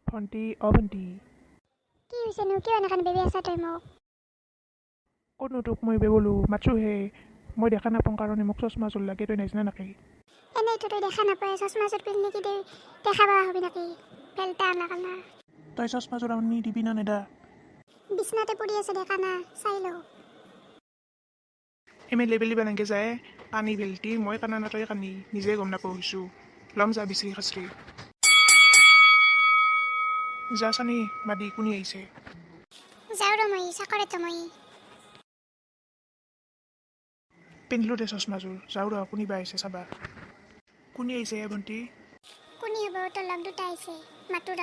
ভণ্টি ভণ্টি কি হৈছেনো? কিয় এনেকৈ বেবি আছা তই মোক? ক'তনো তোক মই বেবলো মাতছোহে মই দেখা নাপাওঁ কাৰণে মোক চশমা জোৰ লাগে তই নাজানা নাকি এনেইতো তই দেখা নাপায় চশমা জোৰ পিন্ধিলে কি তই দেখা পাৱা হবি নাকি? বেলটা আনা কানা তই চশমা জোৰ আনি দিবি না নেদা বিছনাতে পৰি আছে দেখা না চাই ল এমে লেবেলি বানাকে যায় পানী বেলটি মই কানা না তই কানি নিজে গম নাপাওঁ হৈছোঁ ল'ম যা বিচৰি খাচৰি যা চানি মাদি কোনি আহিছে যাওঁ ৰ মই চাকৰিতো মই পিন্ধিলোঁ দে চশমাযোৰ যাওঁ ৰ কোনিবা আহিছে চাবা কোনি আহিছে ভণ্টি কোনি হ'ব তোৰ লগ দুটা আহিছে মাতো ৰ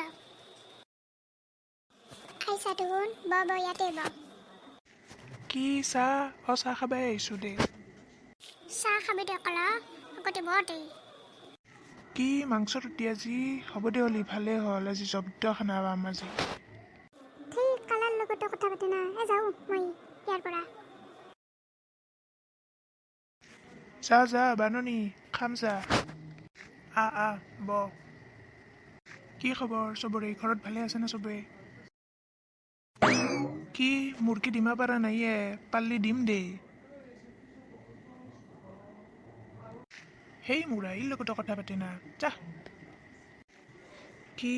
আহিছা দেখোন ব ইয়াতে ব কি চাহ চাহ খাবাই আহিছোঁ দে চাহ খাবি দে কলা আগতে বতে কি মাংস ৰুটি আজি হ'ব দে হ'লি ভালে হ'ল আজি জব্দ খানা পাম আজি ঠিক কালাৰ লগতো কথা পাতে না যাওঁ মই ইয়াৰ পৰা যা যা বাননি খাম যা ব কি খবৰ চবৰে ঘৰত ভালে আছে না চবে কি মুৰ্গী দিমা পাৰা নাইয়ে পাল্লি দিম দে সেই মুৰাহীৰ লগতো কথা পাতে না যা কি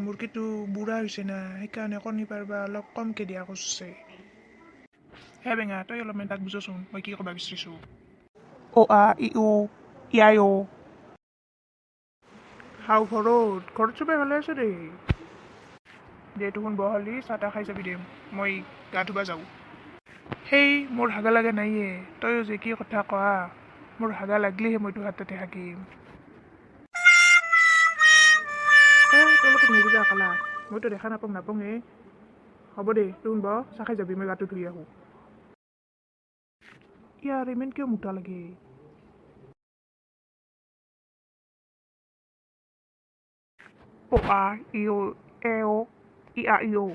মুৰ্গীটো বুঢ়া হৈছে না সেইকাৰণে কণী পাৰিবা অলপ কমকৈ দিয়া কৰিছে হে বেঙা তই অলপমান তাক বুজোচোন মই কি ক'ব বিচাৰিছোঁ ই আই হাও ঘৰত চবে ভালে আছে দেই দে দেখোন বহলি চাহ তাহ খাই যাবি দে মই গা ধুবা যাওঁ সেই মোৰ হাগা লাগা নাইয়ে তইও যে কি কথা কোৱা মোৰ হাগা লাগলিহে মই তোৰ হাততে হাগিম তোৰ লগত নুবুজা কালা মইতো দেখা নাপাওঁ হ'ব দে তোৰ চাহ খাই যাবি মই গাটো ধুই আহোঁ ইয়াৰ ইমান কিয় মোটা লাগে ই আ ই অ